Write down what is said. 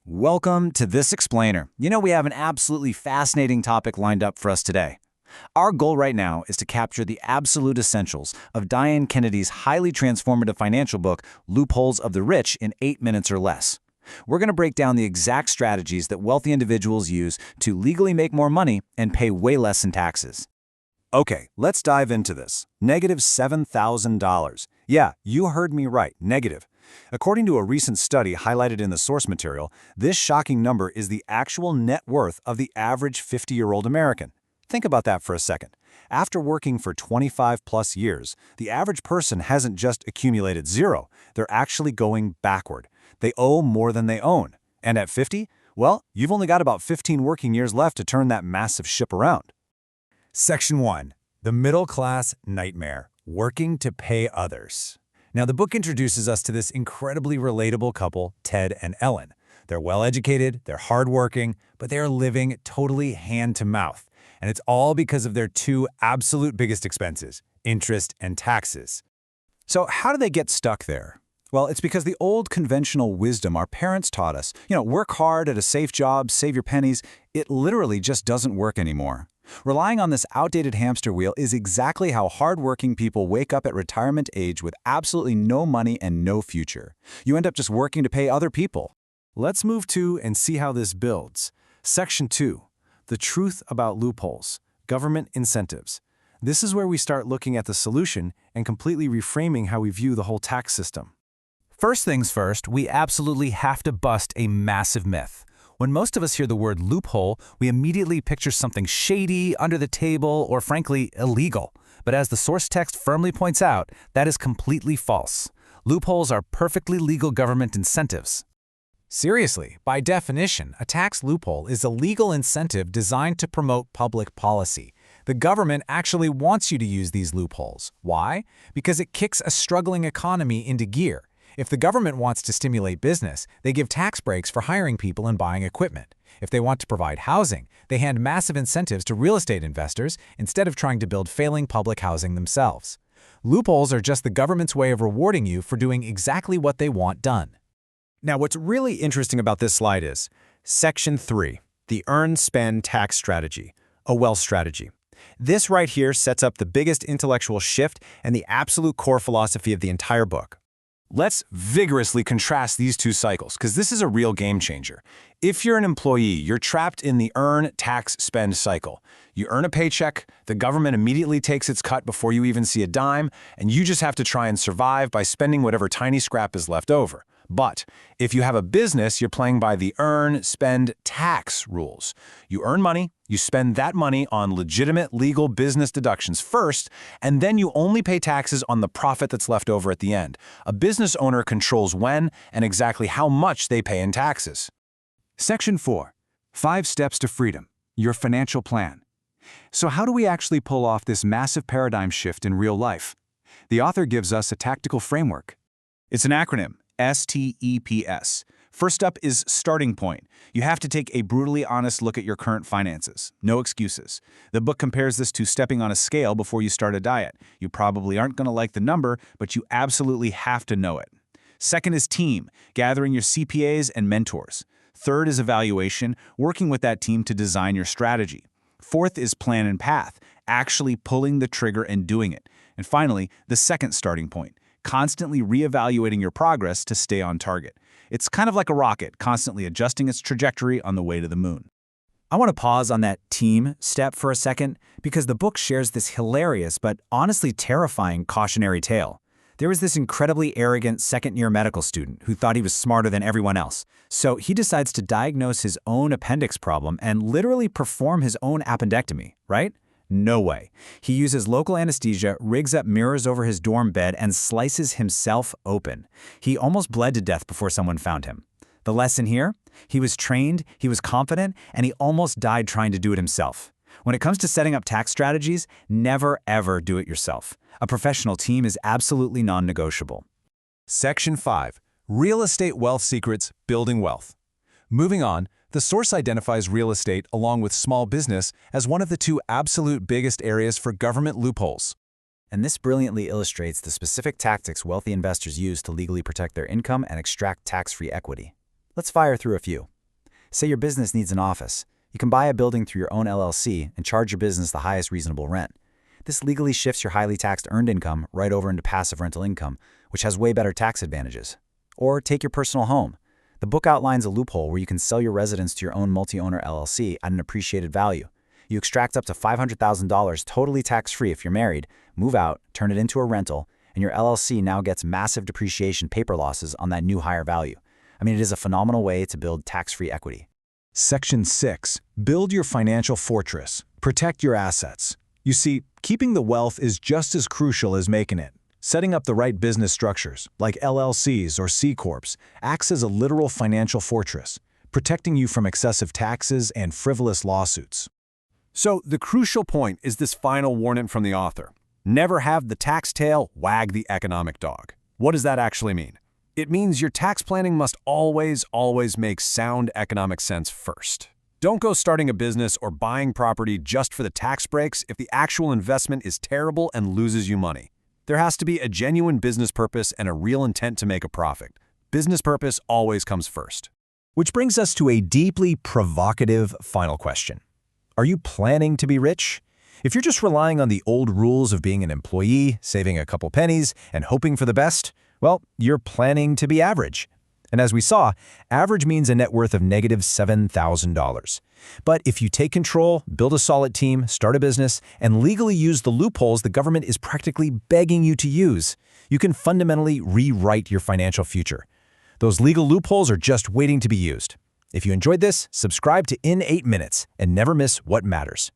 Welcome to This Explainer. You know, we have an absolutely fascinating topic lined up for us today. Our goal right now is to capture the absolute essentials of Diane Kennedy's highly transformative financial book, Loopholes of the Rich, in 8 minutes or less. We're going to break down the exact strategies that wealthy individuals use to legally make more money and pay way less in taxes. Okay, let's dive into this. Negative $7,000. Yeah, you heard me right, negative. According to a recent study highlighted in the source material, this shocking number is the actual net worth of the average 50-year-old American. Think about that for a second. After working for 25 plus years, the average person hasn't just accumulated zero, they're actually going backward. They owe more than they own. And at 50, well, you've only got about 15 working years left to turn that massive ship around. Section 1. The Middle Class Nightmare. Working to pay others. Now, the book introduces us to this incredibly relatable couple, Ted and Ellen. They're well-educated, they're hardworking, but they are living totally hand-to-mouth. And it's all because of their two absolute biggest expenses, interest and taxes. So how do they get stuck there? Well, it's because the old conventional wisdom our parents taught us, work hard at a safe job, save your pennies, it literally just doesn't work anymore. Relying on this outdated hamster wheel is exactly how hardworking people wake up at retirement age with absolutely no money and no future. You end up just working to pay other people. Let's move to and see how this builds. Section 2. The truth about loopholes. Government incentives. This is where we start looking at the solution and completely reframing how we view the whole tax system. First things first, we absolutely have to bust a massive myth. When most of us hear the word loophole, we immediately picture something shady, under the table, or frankly, illegal. But as the source text firmly points out, that is completely false. Loopholes are perfectly legal government incentives. Seriously, by definition, a tax loophole is a legal incentive designed to promote public policy. The government actually wants you to use these loopholes. Why? Because it kicks a struggling economy into gear. If the government wants to stimulate business, they give tax breaks for hiring people and buying equipment. If they want to provide housing, they hand massive incentives to real estate investors instead of trying to build failing public housing themselves. Loopholes are just the government's way of rewarding you for doing exactly what they want done. Now, what's really interesting about this slide is Section 3, the Earn-Spend Tax Strategy, a wealth strategy. This right here sets up the biggest intellectual shift and the absolute core philosophy of the entire book. Let's vigorously contrast these two cycles, because this is a real game changer. If you're an employee, you're trapped in the earn, tax, spend cycle. You earn a paycheck, the government immediately takes its cut before you even see a dime, and you just have to try and survive by spending whatever tiny scrap is left over. But if you have a business, you're playing by the earn, spend, tax rules. You earn money, you spend that money on legitimate legal business deductions first, and then you only pay taxes on the profit that's left over at the end. A business owner controls when and exactly how much they pay in taxes. Section 4. 5 Steps to Freedom. Your financial plan. So how do we actually pull off this massive paradigm shift in real life? The author gives us a tactical framework. It's an acronym. STEPS. First up is starting point. You have to take a brutally honest look at your current finances. No excuses. The book compares this to stepping on a scale before you start a diet. You probably aren't going to like the number, but you absolutely have to know it. Second is team, gathering your CPAs and mentors. Third is evaluation, working with that team to design your strategy. Fourth is plan and path, actually pulling the trigger and doing it. And finally, the second starting point. Constantly reevaluating your progress to stay on target. It's kind of like a rocket, constantly adjusting its trajectory on the way to the moon. I want to pause on that team step for a second, because the book shares this hilarious but honestly terrifying cautionary tale. There was this incredibly arrogant second-year medical student who thought he was smarter than everyone else. So he decides to diagnose his own appendix problem and literally perform his own appendectomy, right? No way. He uses local anesthesia, rigs up mirrors over his dorm bed, and slices himself open. He almost bled to death before someone found him. The lesson here? He was trained, he was confident, and he almost died trying to do it himself. When it comes to setting up tax strategies, never ever do it yourself. A professional team is absolutely non-negotiable. Section 5. Real Estate Wealth Secrets, Building Wealth. Moving on, the source identifies real estate along with small business as one of the two absolute biggest areas for government loopholes. And this brilliantly illustrates the specific tactics wealthy investors use to legally protect their income and extract tax-free equity. Let's fire through a few. Say your business needs an office. You can buy a building through your own LLC and charge your business the highest reasonable rent. This legally shifts your highly taxed earned income right over into passive rental income, which has way better tax advantages. Or take your personal home. The book outlines a loophole where you can sell your residence to your own multi-owner LLC at an appreciated value. You extract up to $500,000 totally tax-free if you're married, move out, turn it into a rental, and your LLC now gets massive depreciation paper losses on that new higher value. I mean, it is a phenomenal way to build tax-free equity. Section 6. Build your financial fortress. Protect your assets. You see, keeping the wealth is just as crucial as making it. Setting up the right business structures, like LLCs or C-Corps, acts as a literal financial fortress, protecting you from excessive taxes and frivolous lawsuits. So the crucial point is this final warning from the author. Never have the tax tail wag the economic dog. What does that actually mean? It means your tax planning must always make sound economic sense first. Don't go starting a business or buying property just for the tax breaks if the actual investment is terrible and loses you money. There has to be a genuine business purpose and a real intent to make a profit. Business purpose always comes first. Which brings us to a deeply provocative final question. Are you planning to be rich? If you're just relying on the old rules of being an employee, saving a couple pennies, and hoping for the best, well, you're planning to be average. And as we saw, average means a net worth of negative $7,000. But if you take control, build a solid team, start a business, and legally use the loopholes the government is practically begging you to use, you can fundamentally rewrite your financial future. Those legal loopholes are just waiting to be used. If you enjoyed this, subscribe to In 8 Minutes and never miss what matters.